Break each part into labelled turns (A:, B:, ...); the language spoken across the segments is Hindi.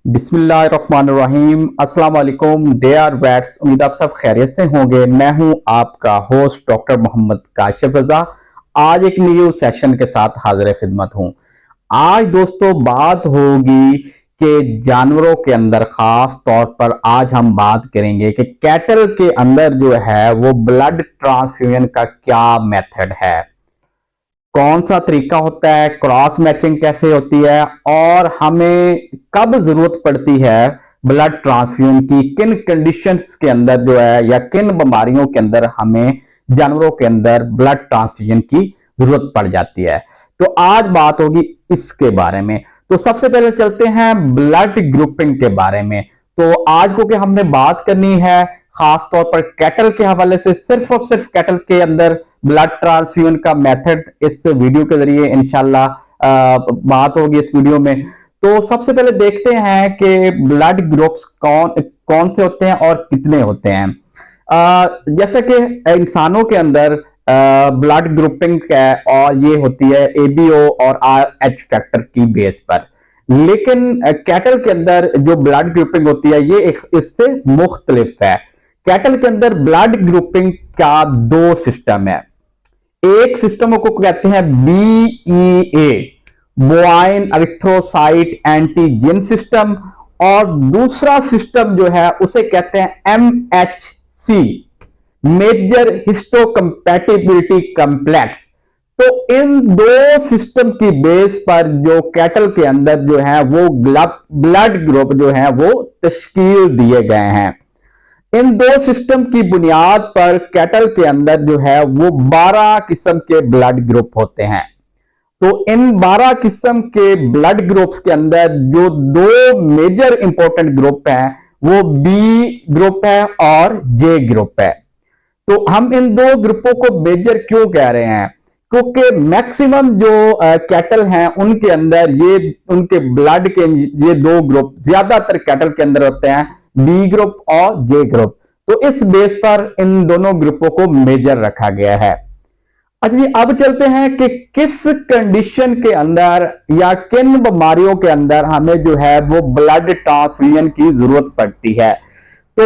A: बिस्मिल्लाहिर्रहमानिर्रहीम। अस्सलाम वालेकुम डियर वेट्स, उम्मीद आप सब खैरियत से होंगे। मैं हूं आपका होस्ट डॉक्टर मोहम्मद काशिफ रजा। आज एक न्यू सेशन के साथ हाजिर खिदमत हूं। आज दोस्तों बात होगी कि जानवरों के अंदर, खास तौर पर आज हम बात करेंगे कि कैटल के अंदर जो है वो ब्लड ट्रांसफ्यूजन का क्या मेथड है, कौन सा तरीका होता है, क्रॉस मैचिंग कैसे होती है और हमें कब जरूरत पड़ती है ब्लड ट्रांसफ्यूजन की, किन कंडीशंस के अंदर जो है या किन बीमारियों के अंदर हमें जानवरों के अंदर ब्लड ट्रांसफ्यूजन की जरूरत पड़ जाती है। तो आज बात होगी इसके बारे में। तो सबसे पहले चलते हैं ब्लड ग्रुपिंग के बारे में। तो आज को कि हमने बात करनी है खास तौर पर कैटल के हवाले से, सिर्फ और सिर्फ कैटल के अंदर ब्लड ट्रांसफ्यूजन का मेथड इस वीडियो के जरिए इंशाल्लाह बात होगी इस वीडियो में। तो सबसे पहले देखते हैं कि ब्लड ग्रुप्स कौन कौन से होते हैं और कितने होते हैं। जैसे कि इंसानों के अंदर ब्लड ग्रुपिंग है और ये होती है एबीओ और आरएच फैक्टर की बेस पर, लेकिन कैटल के अंदर जो ब्लड ग्रुपिंग होती है ये इससे मुख्तलिफ है। कैटल के अंदर ब्लड ग्रुपिंग का दो सिस्टम है। एक सिस्टम को कहते हैं बीईए, बोआइन एरिथ्रोसाइट एंटीजन सिस्टम, और दूसरा सिस्टम जो है उसे कहते हैं एमएचसी, मेजर हिस्टोकम्पैटिबिलिटी कॉम्प्लेक्स। तो इन दो सिस्टम की बेस पर जो कैटल के अंदर जो है वो ब्लड ग्रुप जो है वो तश्कील दिए गए हैं। इन दो सिस्टम की बुनियाद पर कैटल के अंदर जो है वो 12 किस्म के ब्लड ग्रुप होते हैं। तो इन 12 किस्म के ब्लड ग्रुप्स के अंदर जो दो मेजर इंपॉर्टेंट ग्रुप हैं वो बी ग्रुप है और जे ग्रुप है। तो हम इन दो ग्रुपों को मेजर क्यों कह रहे हैं? क्योंकि मैक्सिमम जो कैटल हैं उनके अंदर ये उनके ब्लड के ये दो ग्रुप ज्यादातर कैटल के अंदर होते हैं, बी ग्रुप और जे ग्रुप। तो इस बेस पर इन दोनों ग्रुपों को मेजर रखा गया है। अच्छा जी, अब चलते हैं कि किस कंडीशन के अंदर या किन बीमारियों के अंदर हमें जो है वो ब्लड ट्रांसफ्यूजन की जरूरत पड़ती है। तो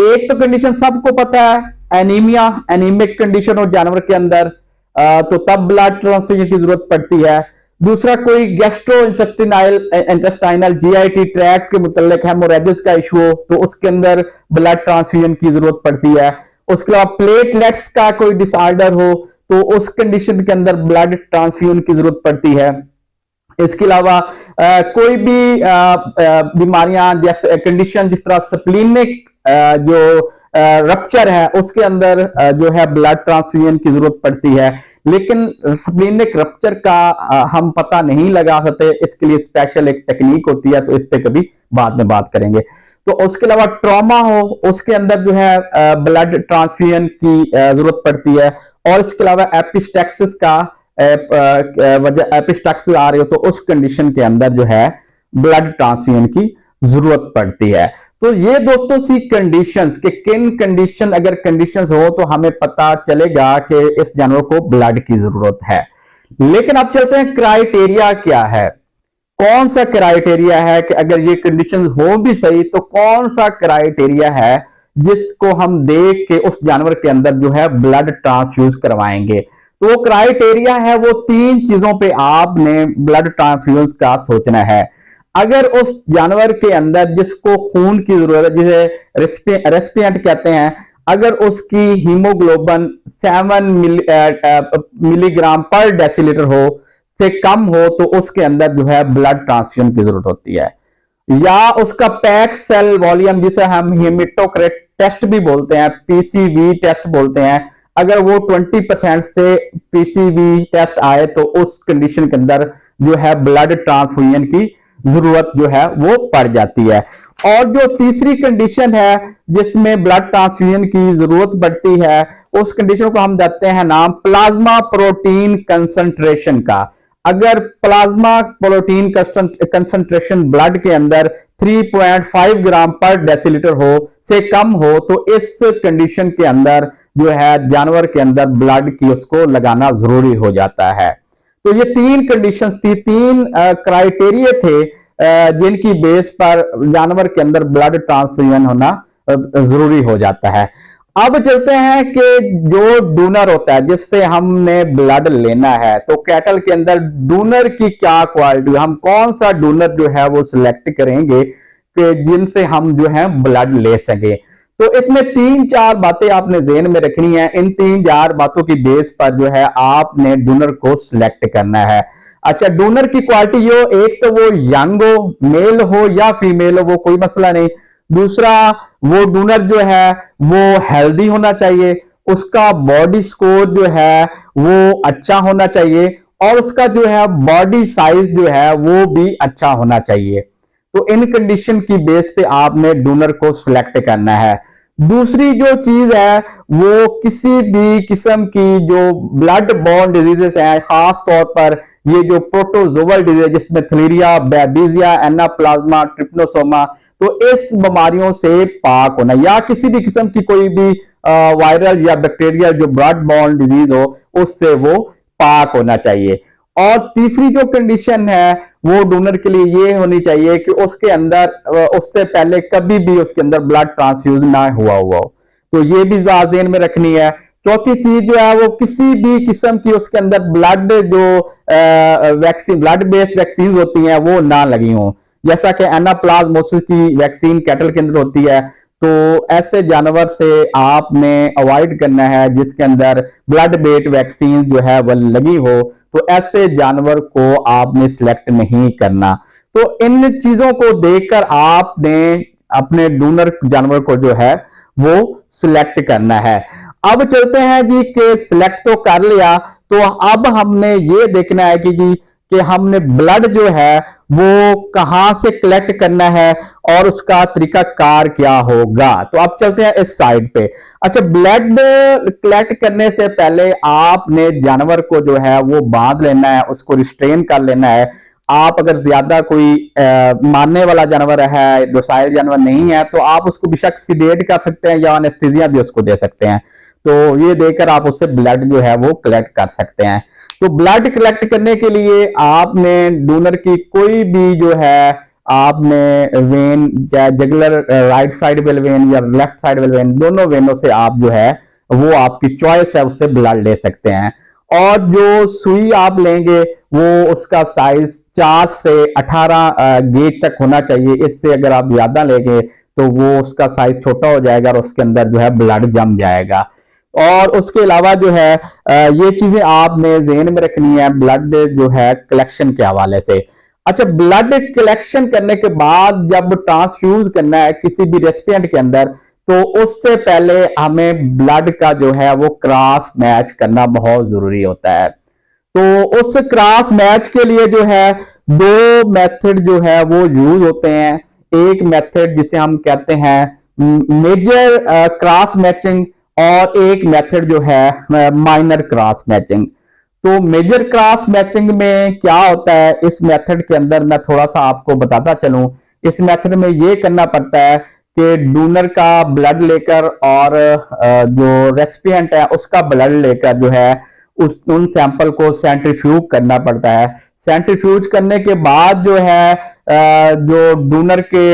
A: एक तो कंडीशन सबको पता है, एनीमिया, एनीमिक कंडीशन हो जानवर के अंदर, तो तब ब्लड ट्रांसफ्यूजन की जरूरत पड़ती है। दूसरा कोई गैस्ट्रो इंटेस्टाइनल जीआईटी ट्रैक्ट के मुतल्लिक हेमोरेजिस का इशू हो तो उसके अंदर ब्लड ट्रांसफ्यूजन की जरूरत पड़ती है। उसके अलावा प्लेटलेट्स का कोई डिसऑर्डर हो तो उस कंडीशन के अंदर ब्लड ट्रांसफ्यूजन की जरूरत पड़ती है। इसके अलावा कोई भी बीमारियां जैसे कंडीशन जिस तरह स्प्लीनिक जो रप्चर है उसके अंदर जो है ब्लड ट्रांसफ्यूजन की जरूरत पड़ती है। लेकिन स्प्लीनिक रप्चर का हम पता नहीं लगा सकते, इसके लिए स्पेशल एक टेक्निक होती है, तो इस पे कभी बाद में बात करेंगे। तो उसके अलावा ट्रॉमा हो उसके अंदर जो है ब्लड ट्रांसफ्यूजन की जरूरत पड़ती है। और इसके अलावा एपिस्टैक्सिस का वजह एपिस्टैक्सिस आ रही हो तो उस कंडीशन के अंदर जो है ब्लड ट्रांसफ्यूजन की जरूरत पड़ती है। तो ये दोस्तों सी कंडीशंस कि किन कंडीशन अगर कंडीशंस हो तो हमें पता चलेगा कि इस जानवर को ब्लड की जरूरत है। लेकिन अब चलते हैं क्राइटेरिया क्या है, कौन सा क्राइटेरिया है कि अगर ये कंडीशन हो भी सही तो कौन सा क्राइटेरिया है जिसको हम देख के उस जानवर के अंदर जो है ब्लड ट्रांसफ्यूज करवाएंगे। तो वो क्राइटेरिया है, वो 3 चीजों पे आपने ब्लड ट्रांसफ्यूज का सोचना है। अगर उस जानवर के अंदर जिसको खून की जरूरत है, जिसे रेसिपिएंट कहते हैं, अगर उसकी हीमोग्लोबिन 7 मिलीग्राम पर डेसीलीटर हो से कम हो तो उसके अंदर जो है ब्लड ट्रांसफ्यूजन की जरूरत होती है। या उसका पैक सेल वॉल्यूम जिसे हम हेमेटोक्रिट टेस्ट भी बोलते हैं, पीसीवी टेस्ट बोलते हैं, अगर वो 20% से पीसीवी टेस्ट आए तो उस कंडीशन के अंदर जो है ब्लड ट्रांसफ्यूजन की जरूरत जो है वो पड़ जाती है। और जो तीसरी कंडीशन है जिसमें ब्लड ट्रांसफ्यूजन की जरूरत पड़ती है उस कंडीशन को हम देते हैं नाम प्लाज्मा प्रोटीन कंसंट्रेशन का। अगर प्लाज्मा प्रोटीन कंसंट्रेशन ब्लड के अंदर 3.5 ग्राम पर डेसीलीटर हो से कम हो तो इस कंडीशन के अंदर जो है जानवर के अंदर ब्लड की उसको लगाना जरूरी हो जाता है। तो ये 3 कंडीशंस थी, 3 क्राइटेरिया थे जिनकी बेस पर जानवर के अंदर ब्लड ट्रांसफ्यूजन होना जरूरी हो जाता है। अब चलते हैं कि जो डोनर होता है जिससे हमने ब्लड लेना है, तो कैटल के अंदर डोनर की क्या क्वालिटी, हम कौन सा डोनर जो है वो सिलेक्ट करेंगे कि जिनसे हम जो है ब्लड ले सके। तो इसमें 3-4 बातें आपने ज़हन में रखनी है। इन 3-4 बातों की बेस पर जो है आपने डोनर को सिलेक्ट करना है। अच्छा, डोनर की क्वालिटी हो, एक तो वो यंग हो, मेल हो या फीमेल हो, वो कोई मसला नहीं। दूसरा, वो डोनर जो है वो हेल्दी होना चाहिए, उसका बॉडी स्कोर जो है वो अच्छा होना चाहिए और उसका जो है बॉडी साइज जो है वो भी अच्छा होना चाहिए। तो इन कंडीशन की बेस पे आपने डोनर को सिलेक्ट करना है। दूसरी जो चीज है वो किसी भी किस्म की जो ब्लड बॉर्न डिजीजेस हैं, खास तौर पर ये जो प्रोटोजोअल डिजीज जिसमें थ्लेरिया, बैबीजिया, एनाप्लाज्मा, ट्रिपनोसोमा, तो इस बीमारियों से पाक होना या किसी भी किस्म की कोई भी वायरल या बैक्टीरियल जो ब्लड बॉर्न डिजीज हो उससे वो पाक होना चाहिए। और तीसरी जो कंडीशन है वो डोनर के लिए ये होनी चाहिए कि उसके अंदर उससे पहले कभी भी उसके अंदर ब्लड ट्रांसफ्यूज ना हुआ हो, तो ये भी ज़हन में रखनी है। चौथी चीज जो है वो किसी भी किस्म की उसके अंदर ब्लड जो वैक्सीन, ब्लड बेस्ड वैक्सीन होती हैं वो ना लगी हो, जैसा कि एनाप्लाज्मोसिस की वैक्सीन कैटल के अंदर होती है। तो ऐसे जानवर से आपने अवॉइड करना है जिसके अंदर ब्लड बेस्ड वैक्सीन जो है वह लगी हो, तो ऐसे जानवर को आपने सिलेक्ट नहीं करना। तो इन चीजों को देखकर आपने अपने डोनर जानवर को जो है वो सिलेक्ट करना है। अब चलते हैं जी कि सिलेक्ट तो कर लिया, तो अब हमने ये देखना है कि हमने ब्लड जो है वो कहां से कलेक्ट करना है और उसका तरीका कार क्या होगा। तो अब चलते हैं इस साइड पे। अच्छा, ब्लड कलेक्ट करने से पहले आपने जानवर को जो है वो बांध लेना है, उसको रिस्ट्रेन कर लेना है। आप अगर ज्यादा कोई मारने वाला जानवर है, डोसाइल जानवर नहीं है, तो आप उसको बेशक सिडेट कर सकते हैं या एनेस्थीसिया भी उसको दे सकते हैं। तो ये देकर आप उससे ब्लड जो है वो कलेक्ट कर सकते हैं। तो ब्लड कलेक्ट करने के लिए आपने डोनर की कोई भी जो है आपने vein, jugular right side well vein या लेफ्ट साइड वेल वेन, दोनों वेनों से आप जो है वो आपकी चॉइस है, उससे ब्लड ले सकते हैं। और जो सुई आप लेंगे वो उसका साइज 4 से 18 गेज तक होना चाहिए। इससे अगर आप ज्यादा लेंगे तो वो उसका साइज छोटा हो जाएगा और उसके अंदर जो है ब्लड जम जाएगा। और उसके अलावा जो है ये चीजें आपने ज़हन में रखनी है ब्लड जो है कलेक्शन के हवाले से। अच्छा, ब्लड कलेक्शन करने के बाद जब ट्रांसफ्यूज करना है किसी भी रेसिपिएंट के अंदर, तो उससे पहले हमें ब्लड का जो है वो क्रॉस मैच करना बहुत जरूरी होता है। तो उस क्रॉस मैच के लिए जो है दो मेथड जो है वो यूज होते हैं। एक मेथड जिसे हम कहते हैं मेजर क्रॉस मैचिंग और एक मेथड जो है माइनर क्रॉस मैचिंग। तो मेजर क्रॉस मैचिंग में क्या होता है, इस मेथड के अंदर मैं थोड़ा सा आपको बताता चलूं। इस मेथड में ये करना पड़ता है कि डोनर का ब्लड लेकर और जो रेसिपिएंट है उसका ब्लड लेकर जो है उन सैंपल को सेंट्रीफ्यूज करना पड़ता है। सेंट्रीफ्यूज करने के बाद जो है जो डोनर के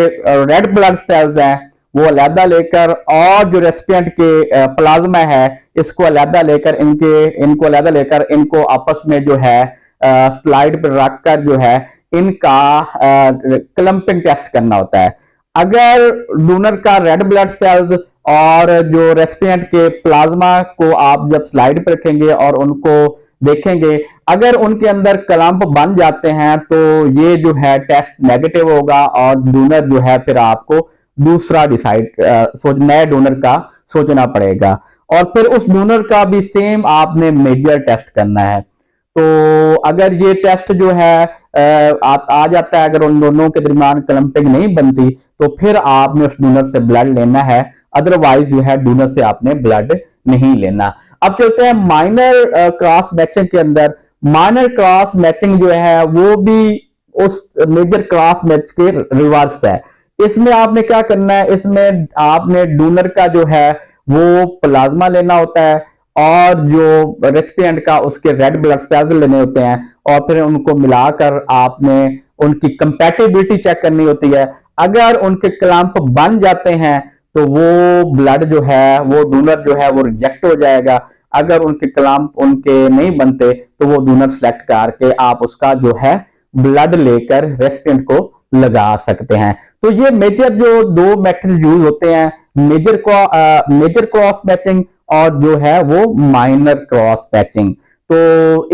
A: रेड ब्लड सेल्स हैं वो अलहदा लेकर और जो रेसिपिएंट के प्लाज्मा है इसको अलहदा लेकर इनको अलहदा लेकर इनको आपस में जो है स्लाइड पर रखकर जो है इनका क्लम्पिंग टेस्ट करना होता है। अगर डोनर का रेड ब्लड सेल्स और जो रेसिपिएंट के प्लाज्मा को आप जब स्लाइड पर रखेंगे और उनको देखेंगे, अगर उनके अंदर क्लम्प बन जाते हैं तो ये जो है टेस्ट नेगेटिव होगा और डोनर जो है फिर आपको दूसरा नए डोनर का सोचना पड़ेगा और फिर उस डोनर का भी सेम आपने मेजर टेस्ट करना है। तो अगर ये टेस्ट जो है आ जाता है, अगर उन दोनों के दरमियान क्लम्पिंग नहीं बनती तो फिर आपने उस डोनर से ब्लड लेना है, अदरवाइज जो है डोनर से आपने ब्लड नहीं लेना। अब चलते हैं माइनर क्रॉस मैचिंग के अंदर। माइनर क्रॉस मैचिंग जो है वो भी उस मेजर क्रॉस मैच के रिवर्स है। इसमें आपने क्या करना है, इसमें आपने डोनर का जो है वो प्लाज्मा लेना होता है और जो रेसिपिएंट का उसके रेड ब्लड सेल्स लेने होते हैं और फिर उनको मिलाकर आपने उनकी कंपैटिबिलिटी चेक करनी होती है। अगर उनके क्लैंप बन जाते हैं तो वो ब्लड जो है, वो डोनर जो है वो रिजेक्ट हो जाएगा। अगर उनके क्लैंप उनके नहीं बनते तो वो डोनर सेलेक्ट करके आप उसका जो है ब्लड लेकर रेसिपिएंट को लगा सकते हैं। तो ये मेजर जो दो मेथड यूज होते हैं, मेजर क्रॉस मैचिंग और जो है वो माइनर क्रॉस मैचिंग। तो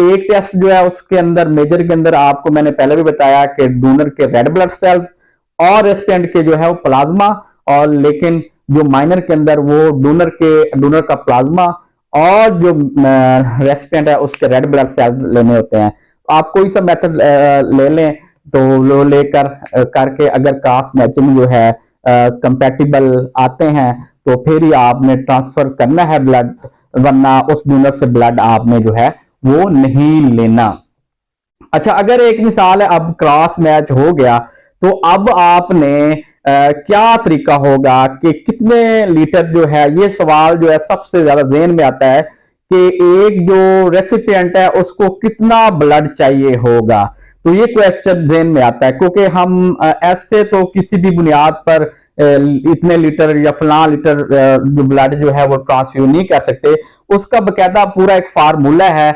A: एक टेस्ट जो है उसके अंदर, मेजर के अंदर आपको मैंने पहले भी बताया कि डोनर के रेड ब्लड सेल्स और रेसिपिएंट के जो है वो प्लाज्मा, और लेकिन जो माइनर के अंदर वो डोनर का प्लाज्मा और जो रेसिपिएंट है उसके रेड ब्लड सेल्स लेने होते हैं। आप कोई सा मेथड ले लें तो वो लेकर करके अगर क्रॉस मैचिंग जो है कंपैटिबल आते हैं तो फिर ही आपने ट्रांसफर करना है ब्लड, वरना उस डोनर से ब्लड आपने जो है वो नहीं लेना। अच्छा, अगर एक मिसाल है अब क्रॉस मैच हो गया तो अब आपने क्या तरीका होगा कि कितने लीटर जो है, ये सवाल जो है सबसे ज्यादा ज़हन में आता है कि एक जो रेसिपिएंट है उसको कितना ब्लड चाहिए होगा। तो ये क्वेश्चन ज़हन में आता है क्योंकि हम ऐसे तो किसी भी बुनियाद पर इतने लीटर या फला लीटर जो ब्लड जो है वो ट्रांसफ्यूज नहीं कर सकते। उसका बकायदा पूरा एक फार्मूला है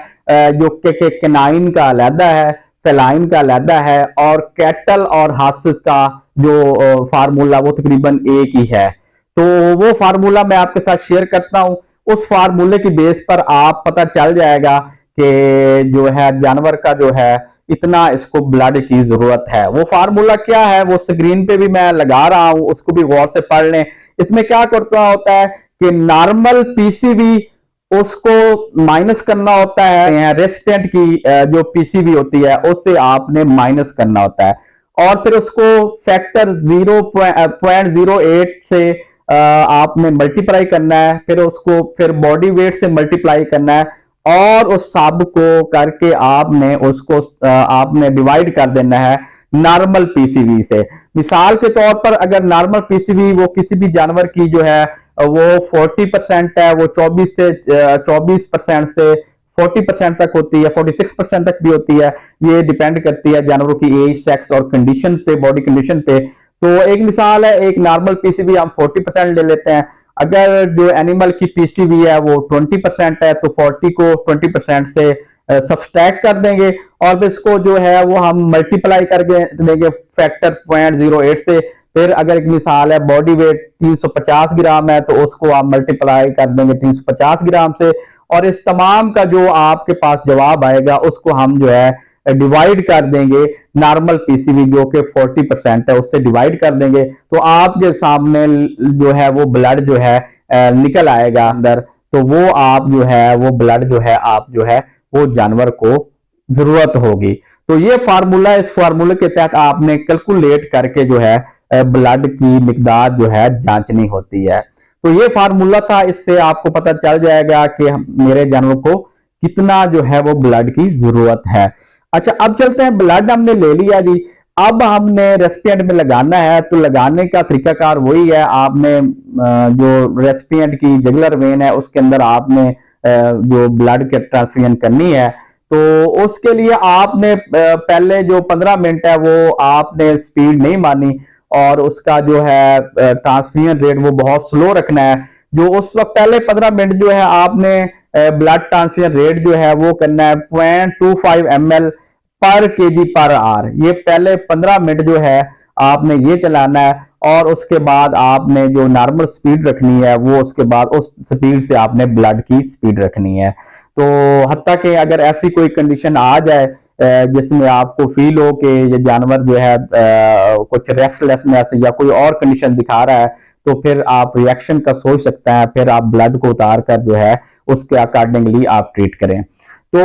A: जो कि केनाइन का अलहदा है, फेलाइन का अलहदा है, और कैटल और हार्सेस का जो फार्मूला वो तकरीबन एक ही है। तो वो फार्मूला मैं आपके साथ शेयर करता हूं। उस फार्मूले की बेस पर आप पता चल जाएगा कि जो है जानवर का जो है इतना इसको ब्लड की जरूरत है। वो फार्मूला क्या है वो स्क्रीन पे भी मैं लगा रहा हूं, उसको भी गौर से पढ़ लें। इसमें क्या करता होता है कि नॉर्मल पीसीबी उसको माइनस करना होता है, रेसिपिएंट की जो पीसीबी होती है उससे आपने माइनस करना होता है, और फिर उसको फैक्टर 0.08 से आपने मल्टीप्लाई करना है, फिर उसको फिर बॉडी वेट से मल्टीप्लाई करना है, और उस सब को करके आपने उसको आपने डिवाइड कर देना है नॉर्मल पीसीबी से। मिसाल के तौर पर अगर नॉर्मल पीसीबी वो किसी भी जानवर की जो है वो 40% है, वो 24% से 40% तक होती है, 46% तक भी होती है। ये डिपेंड करती है जानवरों की एज, सेक्स और कंडीशन पे, बॉडी कंडीशन पे। तो एक मिसाल है, एक नॉर्मल पीसीबी हम 40% ले लेते हैं। अगर जो एनिमल की पीसीबी है वो 20% है तो 40 को 20% से सब्सट्रैक्ट कर देंगे, और फिर इसको जो है वो हम मल्टीप्लाई करके देंगे फैक्टर 0.08 से। फिर अगर एक मिसाल है बॉडी वेट 350 ग्राम है तो उसको आप मल्टीप्लाई कर देंगे 350 ग्राम से, और इस तमाम का जो आपके पास जवाब आएगा उसको हम जो है डिवाइड कर देंगे नॉर्मल पीसीबी जो कि 40% है उससे डिवाइड कर देंगे, तो आपके सामने जो है वो ब्लड जो है निकल आएगा अंदर। तो वो आप जो है वो ब्लड जो है आप जो है वो जानवर को जरूरत होगी। तो ये फार्मूला, इस फार्मूले के तहत आपने कैलकुलेट करके जो है ब्लड की मिकदार जो है जांचनी होती है। तो ये फार्मूला था, इससे आपको पता चल जाएगा कि मेरे जानवर को कितना जो है वो ब्लड की जरूरत है। अच्छा, अब चलते हैं, ब्लड हमने ले लिया जी, अब हमने रेसिपिएंट में लगाना है। तो लगाने का तरीकाकार वही है, आपने जो रेसिपिएंट की जुगुलर वेन है उसके अंदर आपने जो ब्लड के ट्रांसफ्यूजन करनी है। तो उसके लिए आपने पहले जो 15 मिनट है वो आपने स्पीड नहीं मानी, और उसका जो है ट्रांसफ्यूजन रेट वो बहुत स्लो रखना है। जो उस वक्त पहले 15 मिनट जो है आपने ब्लड ट्रांसफ्यूजन रेट जो है वो करना है 0.25 ml पर केजी पर आवर। ये पहले 15 मिनट जो है आपने ये चलाना है, और उसके बाद आपने जो नॉर्मल स्पीड रखनी है वो उसके बाद उस स्पीड से आपने ब्लड की स्पीड रखनी है। तो हत्ता कि अगर ऐसी कोई कंडीशन आ जाए जिसमें आपको फील हो कि ये जानवर जो है कुछ रेस्टलेसनेस या कोई और कंडीशन दिखा रहा है, तो फिर आप रिएक्शन का सोच सकते हैं, फिर आप ब्लड को उतार कर जो है उसके अकॉर्डिंगली आप ट्रीट करें। तो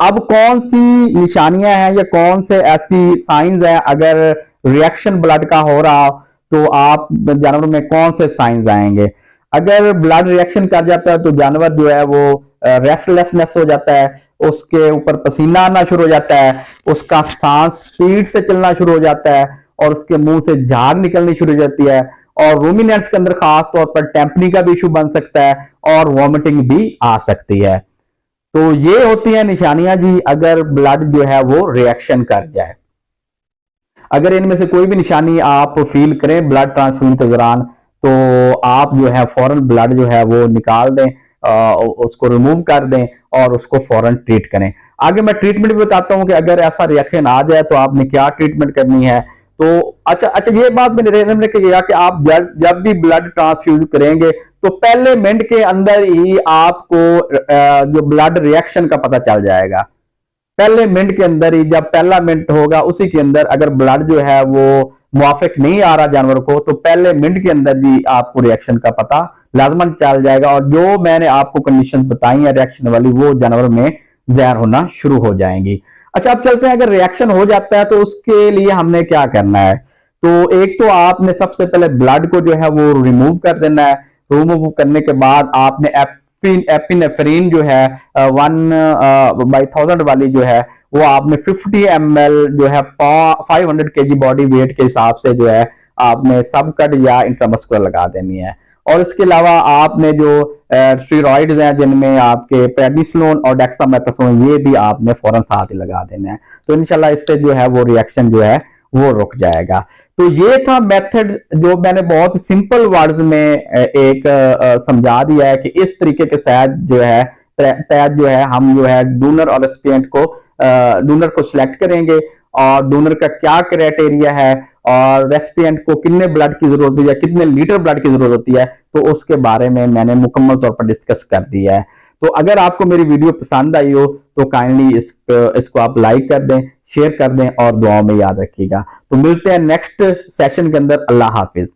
A: अब कौन सी निशानियां हैं या कौन से ऐसी साइंस हैं अगर रिएक्शन ब्लड का हो रहा, तो आप जानवर में कौन से साइंस आएंगे? अगर ब्लड रिएक्शन कर जाता है तो जानवर जो है वो रेस्टलेसनेस हो जाता है, उसके ऊपर पसीना आना शुरू हो जाता है, उसका सांस स्पीड से चलना शुरू हो जाता है, और उसके मुंह से झाग निकलनी शुरू हो जाती है, और रूमिनेंट्स के अंदर खास तौर पर टेम्पनी का भी इशू बन सकता है, और वॉमिटिंग भी आ सकती है। तो ये होती है निशानियां जी अगर ब्लड जो है वो रिएक्शन कर जाए। अगर इनमें से कोई भी निशानी आप फील करें ब्लड ट्रांसफ्यूजन के दौरान, तो आप जो है फौरन ब्लड जो है वो निकाल दें, उसको रिमूव कर दें और उसको फौरन ट्रीट करें। आगे मैं ट्रीटमेंट भी बताता हूं कि अगर ऐसा रिएक्शन आ जाए तो आपने क्या ट्रीटमेंट करनी है। तो अच्छा ये बात मैंने किया कि आप जब भी ब्लड ट्रांसफ्यूज करेंगे तो पहले मिनट के अंदर ही आपको जो ब्लड रिएक्शन का पता चल जाएगा। पहले मिनट के अंदर ही, जब पहला मिनट होगा उसी के अंदर अगर ब्लड जो है वो मुआफिक नहीं आ रहा जानवर को, तो पहले मिनट के अंदर भी आपको रिएक्शन का पता लाजमन चल जाएगा और जो मैंने आपको कंडीशन बताई है रिएक्शन वाली, वो जानवर में जहर होना शुरू हो जाएंगी। अच्छा, अब चलते हैं, अगर रिएक्शन हो जाता है तो उसके लिए हमने क्या करना है। तो एक तो आपने सबसे पहले ब्लड को जो है वो रिमूव कर देना है। रिमूव करने के बाद आपने एपिनेफ्रीन जो है 1/1000 वाली जो है वो आपने 50 ml जो है 500 kg बॉडी वेट के हिसाब से जो है आपने सब कट या इंट्रामस्कुलर लगा देनी है। और इसके अलावा आपने जो स्टेरॉइड्स हैं जिनमें आपके प्रेडिसोलोन और डेक्सामेथासोन, ये भी आपने फौरन साथ ही लगा देना है। तो इंशाल्लाह इससे जो है वो रिएक्शन जो है वो रुक जाएगा। तो ये था मेथड जो मैंने बहुत सिंपल वर्ड्स में एक समझा दिया है कि इस तरीके के तहत जो है हम जो है डोनर और रेसिपिएंट को डोनर को सिलेक्ट करेंगे और डोनर का क्या क्राइटेरिया है और रेसिपिएंट को कितने ब्लड की जरूरत होती है, कितने लीटर ब्लड की जरूरत होती है, तो उसके बारे में मैंने मुकम्मल तौर पर डिस्कस कर दिया है। तो अगर आपको मेरी वीडियो पसंद आई हो तो काइंडली इसको आप लाइक कर दें, शेयर कर दें और दुआओं में याद रखिएगा। तो मिलते हैं नेक्स्ट सेशन के अंदर। अल्लाह हाफिज।